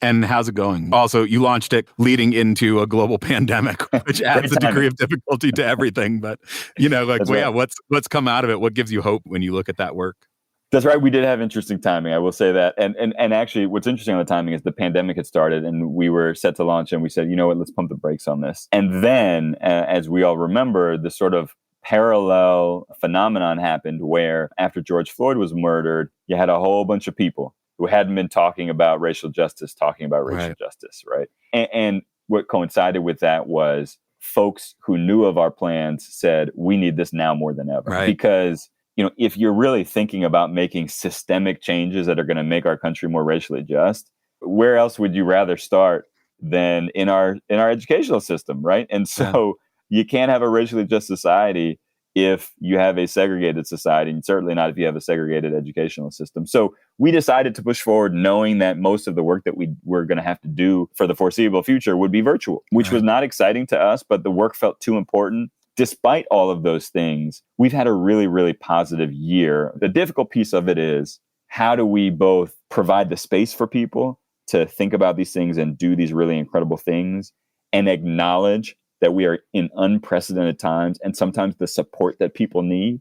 And how's it going? Also, you launched it leading into a global pandemic, which adds a degree of difficulty to everything. But, what's come out of it? What gives you hope when you look at that work? That's right. We did have interesting timing. I will say that. And actually, what's interesting on the timing is the pandemic had started and we were set to launch, and we said, you know what, let's pump the brakes on this. And then, as we all remember, the sort of parallel phenomenon happened where after George Floyd was murdered, you had a whole bunch of people who hadn't been talking about racial justice, right? And what coincided with that was folks who knew of our plans said, we need this now more than ever. Because if you're really thinking about making systemic changes that are going to make our country more racially just, where else would you rather start than in our educational system, right? And so you can't have a racially just society if you have a segregated society, and certainly not if you have a segregated educational system. So we decided to push forward knowing that most of the work that we were going to have to do for the foreseeable future would be virtual, which was not exciting to us, but the work felt too important. Despite all of those things, we've had a really, really positive year. The difficult piece of it is, how do we both provide the space for people to think about these things and do these really incredible things, and acknowledge that we are in unprecedented times, and sometimes the support that people need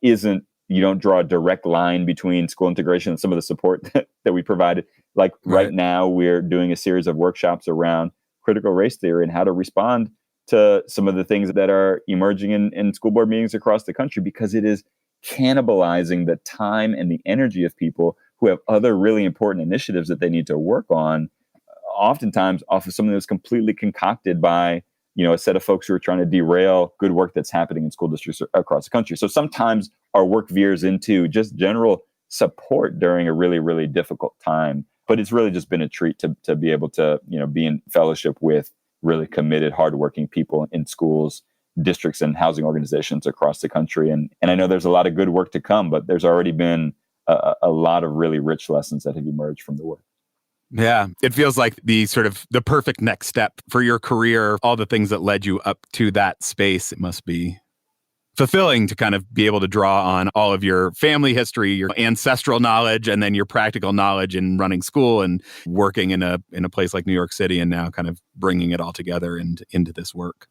isn't you don't draw a direct line between school integration and some of the support that we provided. Like right now, we're doing a series of workshops around critical race theory and how to respond to some of the things that are emerging in school board meetings across the country, because it is cannibalizing the time and the energy of people who have other really important initiatives that they need to work on, oftentimes off of something that's completely concocted by, a set of folks who are trying to derail good work that's happening in school districts across the country. So sometimes our work veers into just general support during a really, really difficult time. But it's really just been a treat to be able to, be in fellowship with really committed, hardworking people in schools, districts, and housing organizations across the country. And I know there's a lot of good work to come, but there's already been a lot of really rich lessons that have emerged from the work. Yeah, it feels like the perfect next step for your career, all the things that led you up to that space. It must be fulfilling to kind of be able to draw on all of your family history, your ancestral knowledge, and then your practical knowledge in running school and working in a place like New York City, and now kind of bringing it all together and into this work.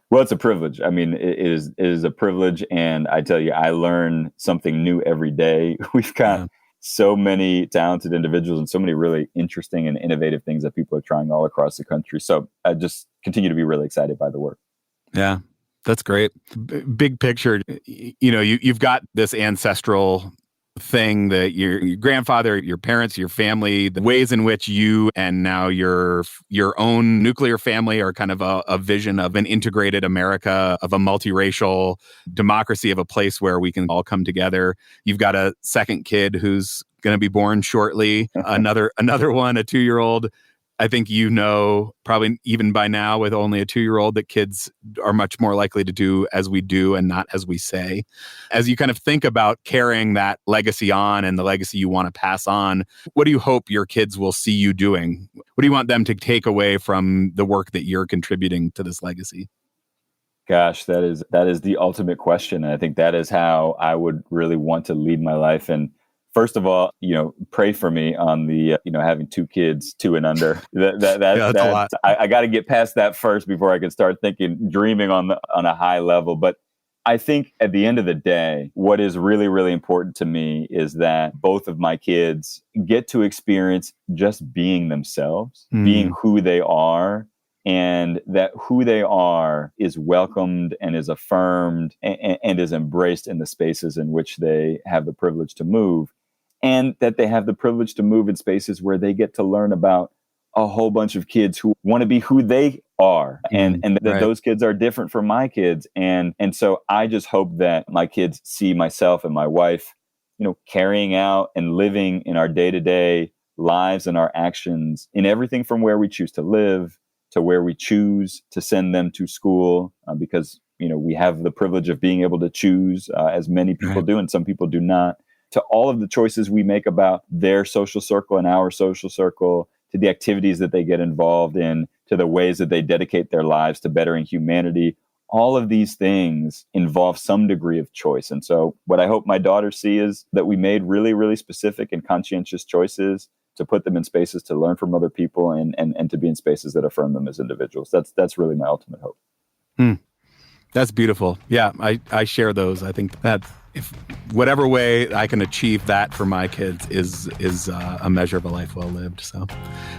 Well, it's a privilege. I mean, it is a privilege. And I tell you, I learn something new every day. We've got so many talented individuals and so many really interesting and innovative things that people are trying all across the country. So I just continue to be really excited by the work. Yeah, that's great. Big picture, you've got this ancestral thing that your grandfather, your parents, your family, the ways in which you and now your own nuclear family are kind of a vision of an integrated America, of a multiracial democracy, of a place where we can all come together. You've got a second kid who's going to be born shortly, another one, a 2-year-old. I think probably even by now with only a 2-year-old, that kids are much more likely to do as we do and not as we say. As you kind of think about carrying that legacy on and the legacy you want to pass on, what do you hope your kids will see you doing? What do you want them to take away from the work that you're contributing to this legacy? Gosh, that is the ultimate question. And I think that is how I would really want to lead my life. And first of all, pray for me on the, having 2 kids, 2 and under. That's a lot. I got to get past that first before I can start dreaming on a high level. But I think at the end of the day, what is really, really important to me is that both of my kids get to experience just being themselves, being who they are, and that who they are is welcomed and is affirmed and is embraced in the spaces in which they have the privilege to move. And that they have the privilege to move in spaces where they get to learn about a whole bunch of kids who want to be who they are, and that those kids are different from my kids. And so I just hope that my kids see myself and my wife, carrying out and living in our day-to-day lives and our actions in everything from where we choose to live to where we choose to send them to school, because, we have the privilege of being able to choose, as many people do, and some people do not, to all of the choices we make about their social circle and our social circle, to the activities that they get involved in, to the ways that they dedicate their lives to bettering humanity. All of these things involve some degree of choice. And so what I hope my daughters see is that we made really, really specific and conscientious choices to put them in spaces to learn from other people and to be in spaces that affirm them as individuals. That's really my ultimate hope. That's beautiful. Yeah, I share those. I think that if whatever way I can achieve that for my kids is a measure of a life well lived. So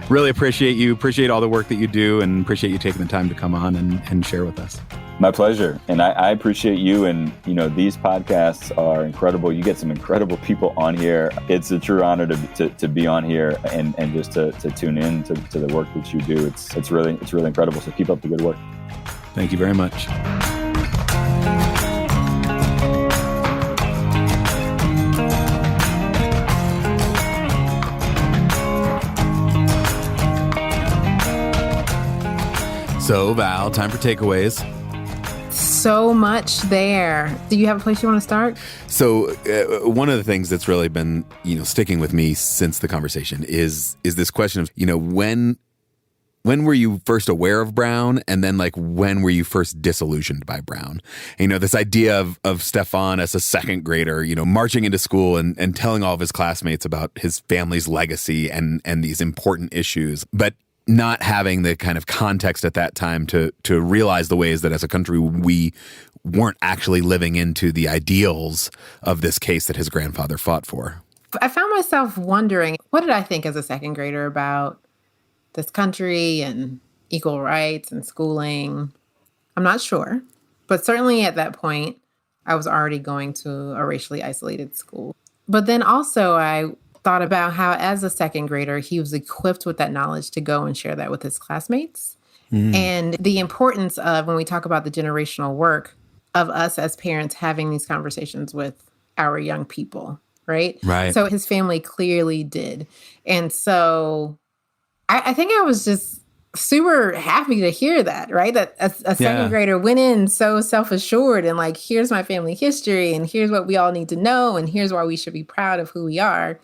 really appreciate all the work that you do, and appreciate you taking the time to come on and share with us. My pleasure. And I appreciate you. And, these podcasts are incredible. You get some incredible people on here. It's a true honor to be on here and just to tune in to the work that you do. It's really incredible. So keep up the good work. Thank you very much. So, Val, time for takeaways. So much there. Do you have a place you want to start? So, one of the things that's really been, sticking with me since the conversation is this question of, when were you first aware of Brown, and then when were you first disillusioned by Brown? And, this idea of Stefan as a second grader, marching into school and telling all of his classmates about his family's legacy and these important issues, but not having the kind of context at that time to realize the ways that as a country we weren't actually living into the ideals of this case that his grandfather fought for. I found myself wondering, what did I think as a second grader about this country and equal rights and schooling? I'm not sure. But certainly at that point, I was already going to a racially isolated school. But then also I thought about how as a second grader, he was equipped with that knowledge to go and share that with his classmates. And the importance of, when we talk about the generational work, of us as parents having these conversations with our young people, right? Right. So his family clearly did. And so I think I was just super happy to hear that, right? That a second grader went in so self-assured and like, here's my family history and here's what we all need to know and here's why we should be proud of who we are.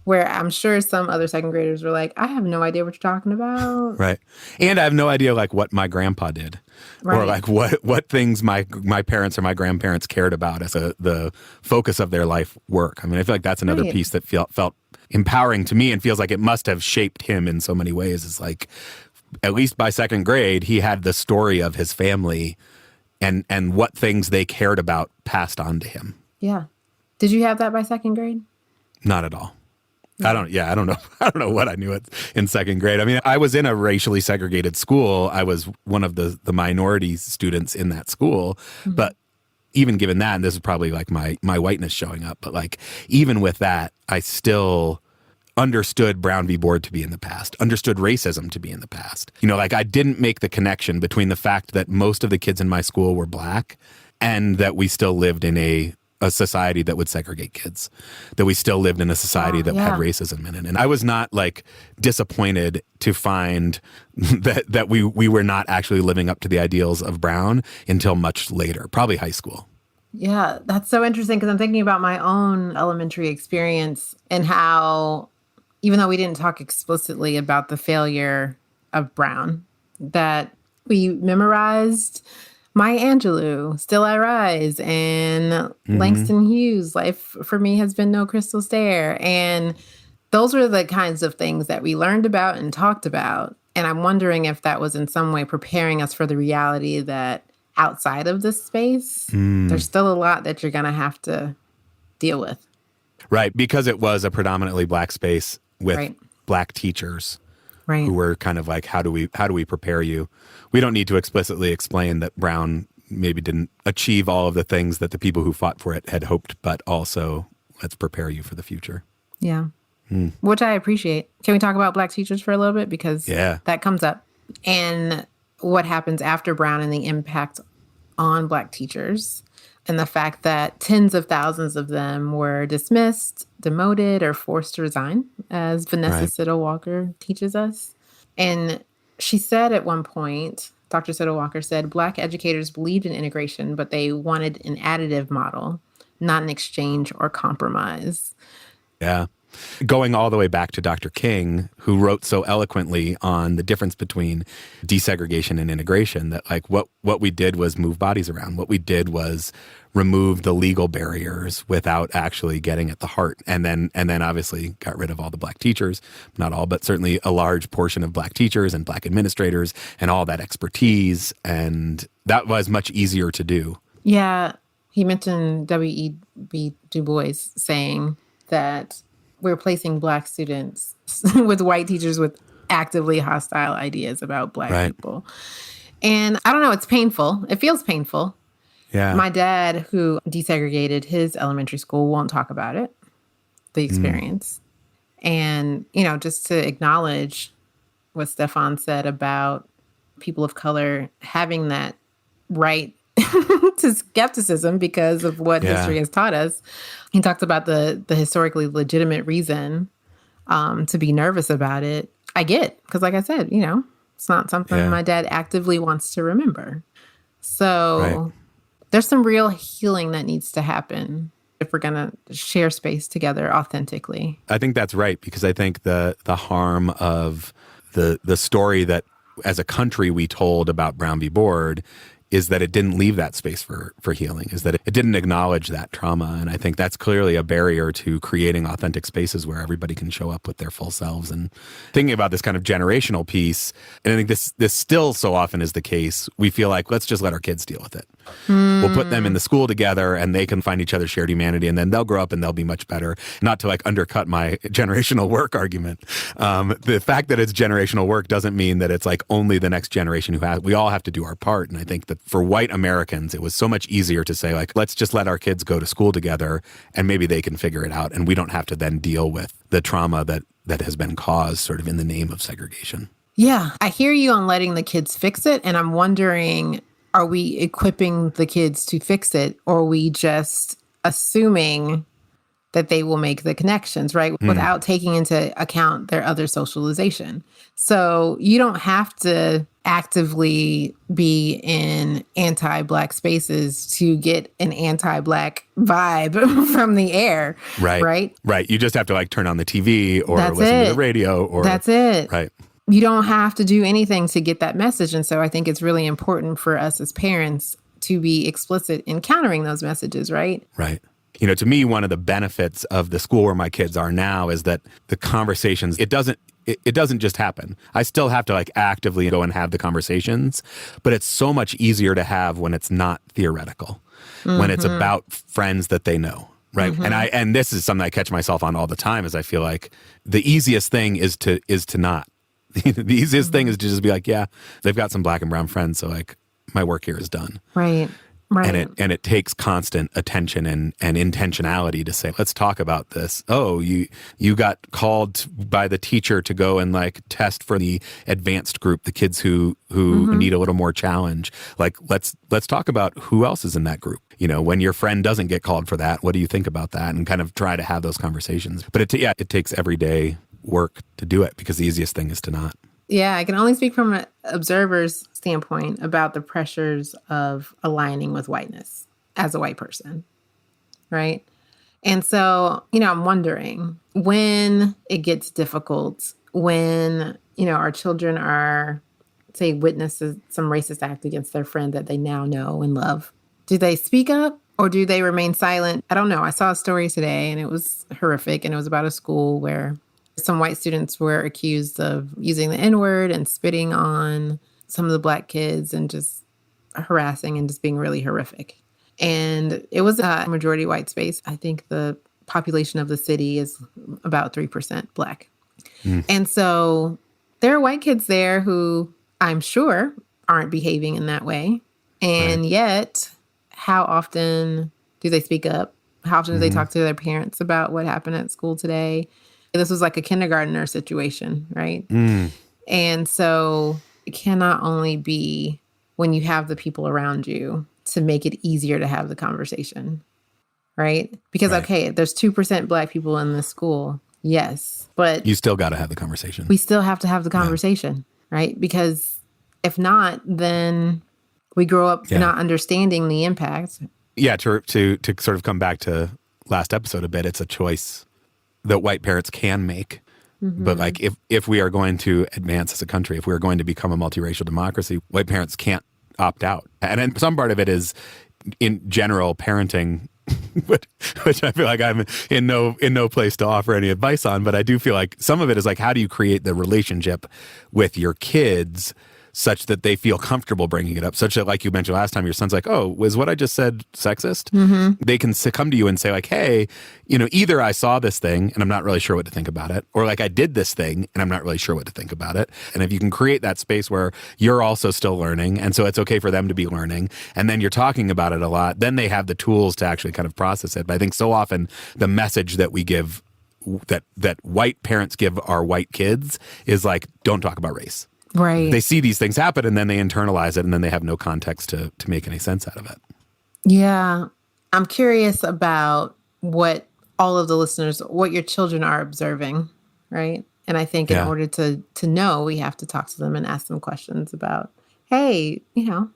Where I'm sure some other second graders were like, I have no idea what you're talking about. Right. And I have no idea like what my grandpa did. Right. Or like what things my parents or my grandparents cared about as the focus of their life work. I mean, I feel like that's another piece that felt empowering to me and feels like it must have shaped him in so many ways. It's like, at least by second grade, he had the story of his family and what things they cared about passed on to him. Yeah. Did you have that by second grade? Not at all. I don't know. I don't know what I knew in second grade. I mean, I was in a racially segregated school. I was one of the minority students in that school. But even given that, and this is probably like my whiteness showing up, but like even with that, I still understood Brown v. Board to be in the past, understood racism to be in the past. You know, like I didn't make the connection between the fact that most of the kids in my school were black and that we still lived in a society that would segregate kids, that we still lived in a society that had racism in it. And I was not like disappointed to find that we were not actually living up to the ideals of Brown until much later, probably high school. Yeah, that's so interesting because I'm thinking about my own elementary experience and how, even though we didn't talk explicitly about the failure of Brown, that we memorized Maya Angelou, Still I Rise, and Langston Hughes, Life for Me Has Been No Crystal Stair. And those were the kinds of things that we learned about and talked about. And I'm wondering if that was in some way preparing us for the reality that outside of this space, there's still a lot that you're going to have to deal with. Right, because it was a predominantly black space with black teachers. Right. Who were kind of like, how do we prepare you? We don't need to explicitly explain that Brown maybe didn't achieve all of the things that the people who fought for it had hoped, but also let's prepare you for the future. Yeah. Which I appreciate. Can we talk about black teachers for a little bit? Because that comes up. And what happens after Brown and the impact on black teachers and the fact that tens of thousands of them were dismissed, demoted, or forced to resign, as Vanessa Siddle-Walker teaches us. And she said at one point, Dr. Siddle-Walker said, Black educators believed in integration, but they wanted an additive model, not an exchange or compromise. Yeah. Going all the way back to Dr. King, who wrote so eloquently on the difference between desegregation and integration, that like what we did was move bodies around. What we did was remove the legal barriers without actually getting at the heart. And then obviously got rid of all the black teachers, not all, but certainly a large portion of black teachers and black administrators and all that expertise. And that was much easier to do. Yeah. He mentioned W.E.B. Du Bois saying that we're replacing black students with white teachers with actively hostile ideas about black people. And I don't know, it's painful. It feels painful. Yeah. My dad, who desegregated his elementary school, won't talk about it, the experience. And, you know, just to acknowledge what Stefan said about people of color having that right to skepticism because of what history has taught us. He talked about the historically legitimate reason to be nervous about it. I get, because like I said, you know, it's not something my dad actively wants to remember. So there's some real healing that needs to happen if we're going to share space together authentically. I think that's right, because I think the harm of the story that as a country we told about Brown v. Board is that it didn't leave that space for healing, is that it didn't acknowledge that trauma. And I think that's clearly a barrier to creating authentic spaces where everybody can show up with their full selves. And thinking about this kind of generational piece, and I think this still so often is the case, we feel like, let's just let our kids deal with it. We'll put them in the school together and they can find each other's shared humanity, and then they'll grow up and they'll be much better. Not to like undercut my generational work argument. The fact that it's generational work doesn't mean that it's like only the next generation who has, we all have to do our part. And I think that for white Americans, it was so much easier to say like, let's just let our kids go to school together and maybe they can figure it out. And we don't have to then deal with the trauma that has been caused sort of in the name of segregation. Yeah, I hear you on letting the kids fix it. And I'm wondering, are we equipping the kids to fix it, or are we just assuming that they will make the connections, right? Without taking into account their other socialization. So you don't have to actively be in anti-Black spaces to get an anti-Black vibe from the air, right? Right. You just have to like turn on the TV or listen to the radio. Or that's it. Right. You don't have to do anything to get that message. And so I think it's really important for us as parents to be explicit in countering those messages, right? Right. You know, to me, one of the benefits of the school where my kids are now is that the conversations, it doesn't just happen. I still have to like actively go and have the conversations, but it's so much easier to have when it's not theoretical, when it's about friends that they know. Right. And this is something I catch myself on all the time, is I feel like the easiest thing is to not. The easiest thing is to just be like, yeah, they've got some Black and brown friends, so like my work here is done. Right. Right. And it takes constant attention and intentionality to say, let's talk about this. Oh, you got called by the teacher to go and like test for the advanced group, the kids who need a little more challenge. Like, let's talk about who else is in that group. You know, when your friend doesn't get called for that, what do you think about that? And kind of try to have those conversations. But it takes everyday work to do it, because the easiest thing is to not. Yeah, I can only speak from an observer's standpoint about the pressures of aligning with whiteness as a white person, right? And so, you know, I'm wondering, when it gets difficult, when, you know, our children are, say, witnesses some racist act against their friend that they now know and love, do they speak up or do they remain silent? I don't know. I saw a story today and it was horrific, and it was about a school where some white students were accused of using the N-word and spitting on some of the Black kids and just harassing and just being really horrific. And it was a majority white space. I think the population of the city is about 3% Black. And so there are white kids there who I'm sure aren't behaving in that way. And yet, how often do they speak up? How often do they talk to their parents about what happened at school today? This was like a kindergartner situation, right? And so it cannot only be when you have the people around you to make it easier to have the conversation, right? Because, okay, there's 2% Black people in this school. Yes, but you still got to have the conversation. We still have to have the conversation, right? Because if not, then we grow up not understanding the impact. Yeah, to sort of come back to last episode a bit, it's a choice that white parents can make. But like if we are going to advance as a country, if we're going to become a multiracial democracy, white parents can't opt out. And then some part of it is in general parenting, which I feel like I'm in no place to offer any advice on. But I do feel like some of it is like, how do you create the relationship with your kids such that they feel comfortable bringing it up, such that, like you mentioned last time, your son's like, oh, was what I just said sexist? They can come to you and say like, hey, you know, either I saw this thing and I'm not really sure what to think about it, or like I did this thing and I'm not really sure what to think about it. And if you can create that space where you're also still learning, and so it's okay for them to be learning, and then you're talking about it a lot, then they have the tools to actually kind of process it. But I think so often the message that we give, that white parents give our white kids, is like, don't talk about race. Right. They see these things happen and then they internalize it, and then they have no context to make any sense out of it. Yeah. I'm curious about what all of the listeners, what your children are observing, right? And I think in order to know, we have to talk to them and ask them questions about, hey, you know,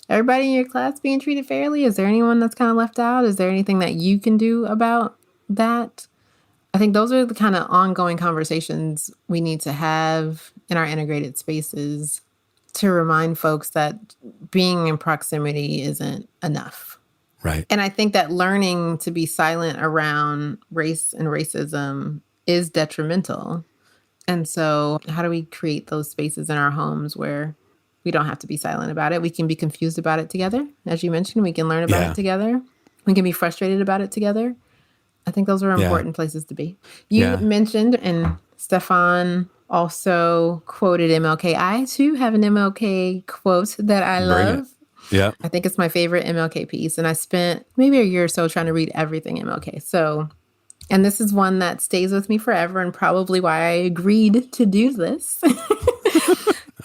everybody in your class being treated fairly? Is there anyone that's kind of left out? Is there anything that you can do about that? I think those are the kind of ongoing conversations we need to have in our integrated spaces to remind folks that being in proximity isn't enough. Right. And I think that learning to be silent around race and racism is detrimental. And so how do we create those spaces in our homes where we don't have to be silent about it? We can be confused about it together. As you mentioned, we can learn about it together. We can be frustrated about it together. I think those are important places to be. You mentioned, and Stefan also quoted MLK. I, too, have an MLK quote that I love. Yeah. I think it's my favorite MLK piece. And I spent maybe a year or so trying to read everything MLK. So, and this is one that stays with me forever and probably why I agreed to do this.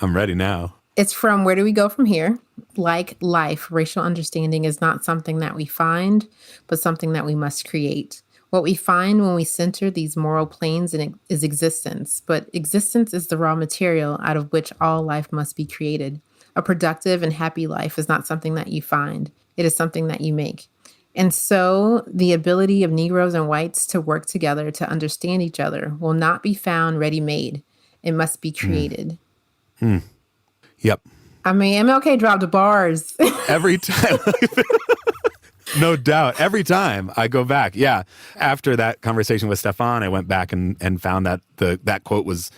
I'm ready now. It's from Where Do We Go From Here? Like life, racial understanding is not something that we find, but something that we must create. What we find when we center these moral planes is existence, but existence is the raw material out of which all life must be created. A productive and happy life is not something that you find. It is something that you make. And so the ability of Negroes and whites to work together to understand each other will not be found ready-made. It must be created. Yep. I mean, MLK dropped bars. Every time. No doubt. Every time I go back. Yeah. After that conversation with Stefan, I went back and found that that quote was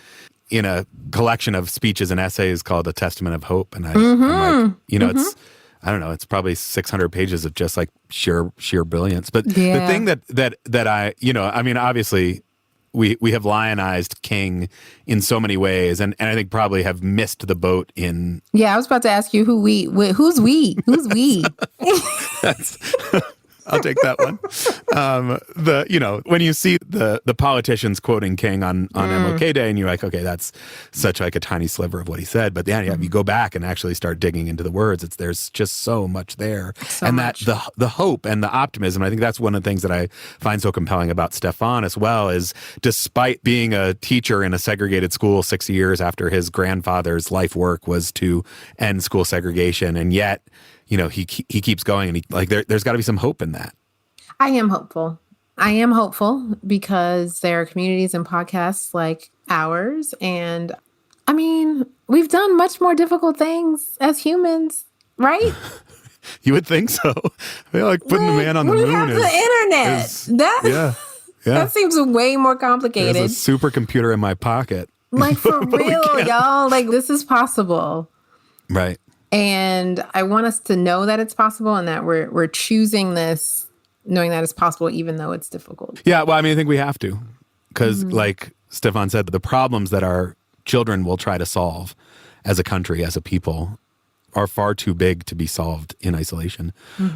in a collection of speeches and essays called A Testament of Hope. And I'm like, it's, I don't know, it's probably 600 pages of just like sheer brilliance. But the thing that I, I mean, obviously we have lionized King in so many ways, and I think probably have missed the boat in. Yeah, I was about to ask you who's we? I'll take that one. When you see the politicians quoting King on MLK Day, and you're like, okay, that's such like a tiny sliver of what he said. But then you go back and actually start digging into the words. There's just so much there, that the hope and the optimism. I think that's one of the things that I find so compelling about Stefan as well. Is despite being a teacher in a segregated school 6 years after his grandfather's life work was to end school segregation, and yet, he keeps going, and there's got to be some hope in that. I am hopeful. Because there are communities and podcasts like ours. And I mean, we've done much more difficult things as humans, right? You would think so. I feel like putting the man on the moon have the internet. That seems way more complicated. There's a supercomputer in my pocket. Like for real, y'all. Like this is possible. Right. And I want us to know that it's possible, and that we're choosing this, knowing that it's possible, even though it's difficult. Yeah, well, I mean, I think we have to, because like Stefan said, the problems that our children will try to solve as a country, as a people, are far too big to be solved in isolation,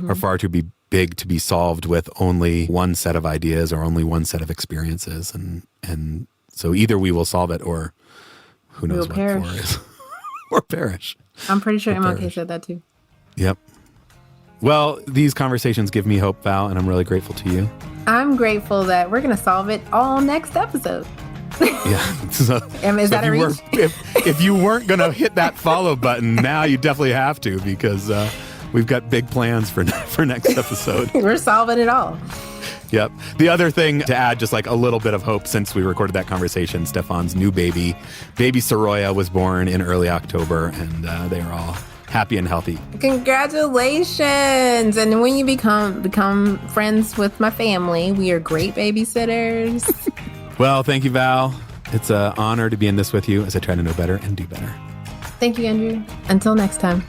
are far too big to be solved with only one set of ideas or only one set of experiences. And so either we will solve it, or who knows what for is. Or perish. I'm pretty sure MLK said that too. Yep. Well, these conversations give me hope, Val, and I'm really grateful to you. I'm grateful that we're going to solve it all next episode. Yeah. So, is that a reach? If you weren't going to hit that follow button, now you definitely have to, because we've got big plans for next episode. We're solving it all. Yep. The other thing to add, just like a little bit of hope since we recorded that conversation, Stefan's new baby Soroya, was born in early October, and they are all happy and healthy. Congratulations. And when you become friends with my family, we are great babysitters. Well, thank you, Val. It's an honor to be in this with you as I try to know better and do better. Thank you, Andrew. Until next time.